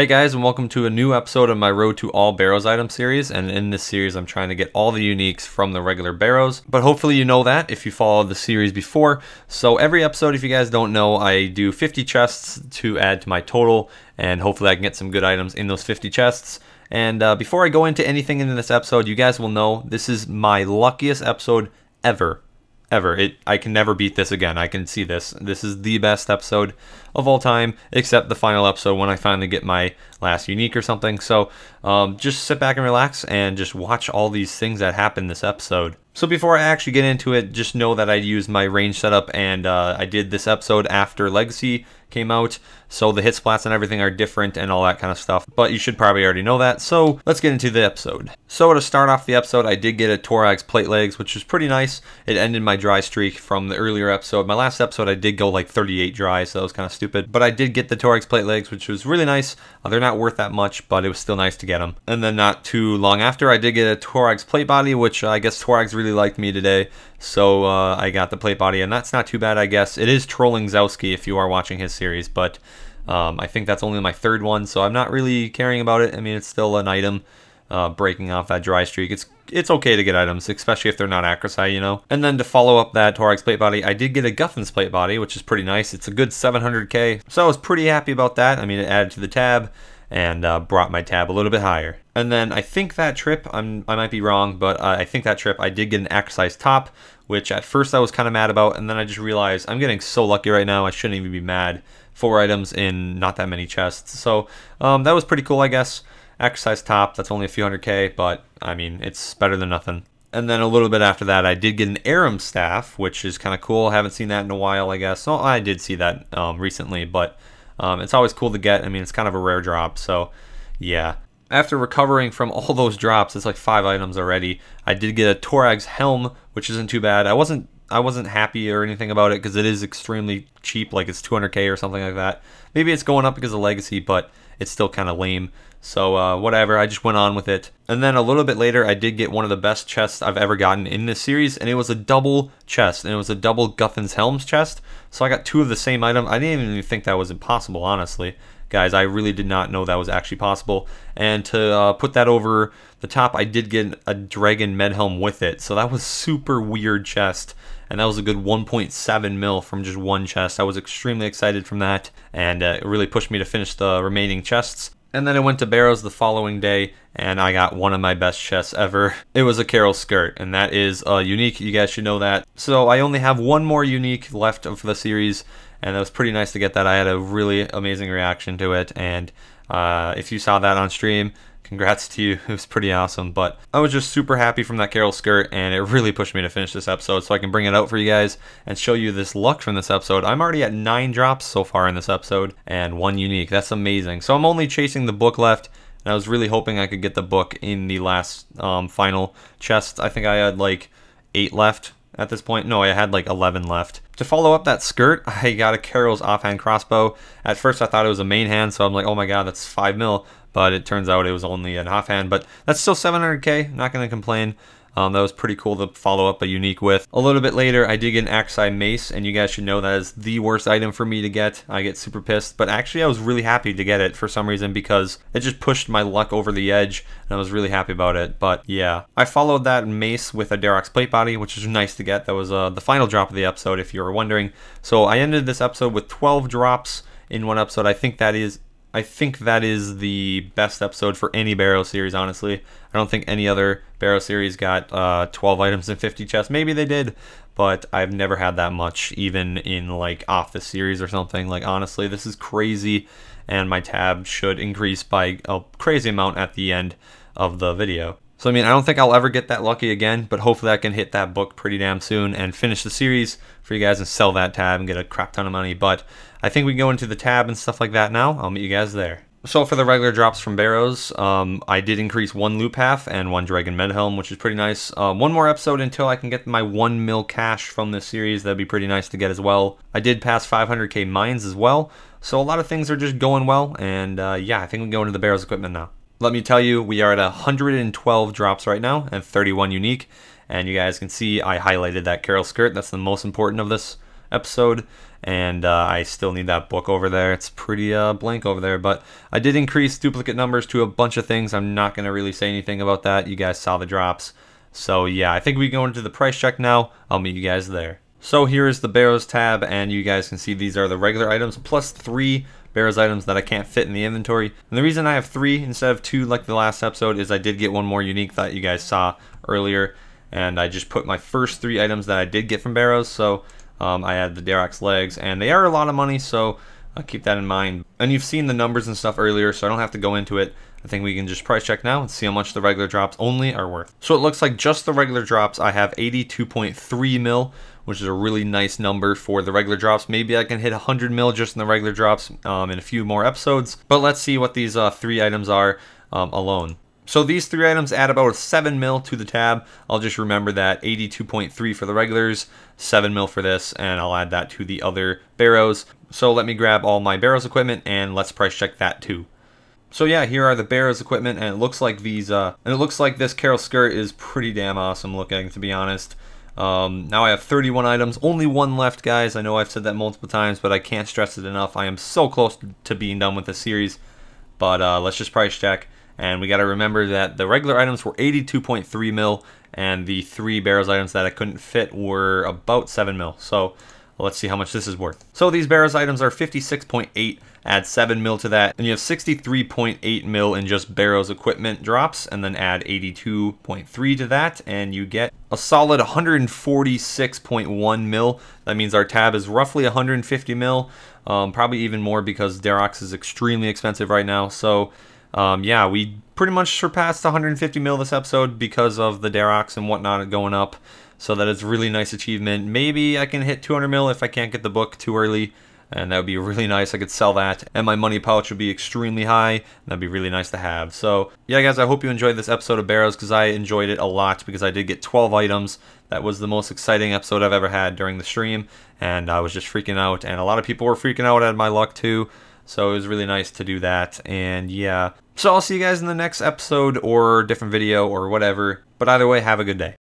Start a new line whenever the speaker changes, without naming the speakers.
Hey guys, and welcome to a new episode of my Road to All Barrows item series. And in this series, I'm trying to get all the uniques from the regular Barrows. But hopefully you know that if you followed the series before. So every episode, if you guys don't know, I do 50 chests to add to my total. And hopefully I can get some good items in those 50 chests. And before I go into anything in this episode, you guys will know this is my luckiest episode ever. I can never beat this again. I can see this. This is the best episode of all time, except the final episode when I finally get my last unique or something. So just sit back and relax and just watch all these things that happen this episode. So before I actually get into it, just know that I used my range setup, and I did this episode after Legacy came out, so the hit splats and everything are different and all that kind of stuff, but you should probably already know that. So let's get into the episode. So to start off the episode, I did get a Thorax plate legs, which was pretty nice. It ended my dry streak from the earlier episode. My last episode I did go like 38 dry, so that was kind of stupid, but I did get the Thorax plate legs, which was really nice. They're not worth that much, but it was still nice to get them. And then not too long after, I did get a Thorax plate body, which I guess Thorax really liked me today, so I got the plate body, and that's not too bad, I guess. It is trolling Zowski if you are watching his series, but I think that's only my third one, so I'm not really caring about it. I mean, it's still an item breaking off that dry streak. It's okay to get items, especially if they're not Acrosite, you know. And then to follow up that Thorax plate body, I did get a Guthin's plate body, which is pretty nice. It's a good 700k, so I was pretty happy about that. I mean, it added to the tab and brought my tab a little bit higher. And then I think that trip, I might be wrong, but I think that trip I did get an Acrosite top, which at first I was kind of mad about, and then I just realized I'm getting so lucky right now, I shouldn't even be mad. 4 items in not that many chests, so that was pretty cool, I guess. Acrosite top, that's only a few 100k, but I mean, it's better than nothing. And then a little bit after that, I did get an Aram staff, which is kind of cool. I haven't seen that in a while, I guess. Well, I did see that recently, but it's always cool to get. I mean, it's kind of a rare drop, so yeah. After recovering from all those drops, it's like 5 items already, I did get a Thorax helm, which isn't too bad. I wasn't happy or anything about it because it is extremely cheap, like it's 200k or something like that. Maybe it's going up because of Legacy, but it's still kind of lame. So whatever, I just went on with it. And then a little bit later, I did get one of the best chests I've ever gotten in this series, and it was a double chest, and it was a double Guthin's Helms chest. So I got 2 of the same item. I didn't even think that was impossible, honestly. Guys, I really did not know that was actually possible. And to put that over the top, I did get a Dragon Med Helm with it. So that was super weird chest. And that was a good 1.7 mil from just one chest. I was extremely excited from that, and it really pushed me to finish the remaining chests. And then I went to Barrows the following day, and I got one of my best chests ever. It was a Carol skirt, and that is unique. You guys should know that. So I only have one more unique left of the series, and it was pretty nice to get that. I had a really amazing reaction to it, and if you saw that on stream, congrats to you. It was pretty awesome, but I was just super happy from that Carol skirt, and it really pushed me to finish this episode so I can bring it out for you guys and show you this luck from this episode. I'm already at 9 drops so far in this episode and 1 unique. That's amazing. So I'm only chasing the book left, and I was really hoping I could get the book in the last final chest. I think I had like 8 left at this point. No, I had like 11 left. To follow up that skirt, I got a Carol's offhand crossbow. At first I thought it was a main hand, so I'm like, oh my god, that's 5 mil. But it turns out it was only an offhand, but that's still 700k, not going to complain. That was pretty cool to follow up a unique with. A little bit later, I did get an Acrosite mace, and you guys should know that is the worst item for me to get. I get super pissed, but actually I was really happy to get it for some reason because it just pushed my luck over the edge, and I was really happy about it. But yeah, I followed that mace with a Thorax plate body, which is nice to get. That was the final drop of the episode, if you were wondering. So I ended this episode with 12 drops in one episode. I think that is the best episode for any Barrow series, honestly. I don't think any other Barrow series got 12 items in 50 chests. Maybe they did, but I've never had that much, even in like off the series or something. Like, honestly, this is crazy, and my tab should increase by a crazy amount at the end of the video. So I mean, I don't think I'll ever get that lucky again, but hopefully I can hit that book pretty damn soon and finish the series for you guys and sell that tab and get a crap ton of money. But I think we can go into the tab and stuff like that now. I'll meet you guys there. So for the regular drops from Barrows, I did increase 1 loop path and 1 Dragon Med Helm, which is pretty nice. 1 more episode until I can get my 1 mil cash from this series. That'd be pretty nice to get as well. I did pass 500k mines as well, so a lot of things are just going well. And yeah, I think we can go into the Barrows equipment now. Let me tell you, we are at 112 drops right now and 31 unique. And you guys can see I highlighted that Carol skirt. That's the most important of this episode, and I still need that book over there. It's pretty blank over there, but I did increase duplicate numbers to a bunch of things. I'm not going to really say anything about that. You guys saw the drops. So yeah, I think we go into the price check now. I'll meet you guys there. So here is the Barrows tab, and you guys can see these are the regular items plus 3 Barrows items that I can't fit in the inventory. And the reason I have 3 instead of 2 like the last episode is I did get one more unique that you guys saw earlier, and I just put my first 3 items that I did get from Barrows. So I had the Darroch's legs, and they are a lot of money, so keep that in mind. And you've seen the numbers and stuff earlier, so I don't have to go into it. I think we can just price check now and see how much the regular drops only are worth. So it looks like just the regular drops, I have 82.3 mil, which is a really nice number for the regular drops. Maybe I can hit 100 mil just in the regular drops in a few more episodes. But let's see what these 3 items are alone. So these 3 items add about 7 mil to the tab. I'll just remember that 82.3 for the regulars, 7 mil for this, and I'll add that to the other Barrows. So let me grab all my Barrows equipment and let's price check that too. So yeah, here are the Barrows equipment, and it looks like these, this Carol skirt is pretty damn awesome looking, to be honest. Now I have 31 items, only 1 left, guys. I know I've said that multiple times, but I can't stress it enough. I am so close to being done with this series, but let's just price check. And we got to remember that the regular items were 82.3 mil, and the 3 Barrows items that I couldn't fit were about 7 mil. So let's see how much this is worth. So these Barrows items are 56.8, add 7 mil to that, and you have 63.8 mil in just Barrows equipment drops, and then add 82.3 to that, and you get a solid 146.1 mil. That means our tab is roughly 150 mil, probably even more because Darroch's is extremely expensive right now. So yeah, we pretty much surpassed 150 mil this episode because of the Darroch's and whatnot going up. So that is a really nice achievement. Maybe I can hit 200 mil if I can't get the book too early, and that would be really nice. I could sell that, and my money pouch would be extremely high, and that'd be really nice to have. So yeah, guys, I hope you enjoyed this episode of Barrows, because I enjoyed it a lot, because I did get 12 items. That was the most exciting episode I've ever had during the stream, and I was just freaking out, and a lot of people were freaking out at my luck too. So it was really nice to do that, and yeah. So I'll see you guys in the next episode or different video or whatever, but either way, have a good day.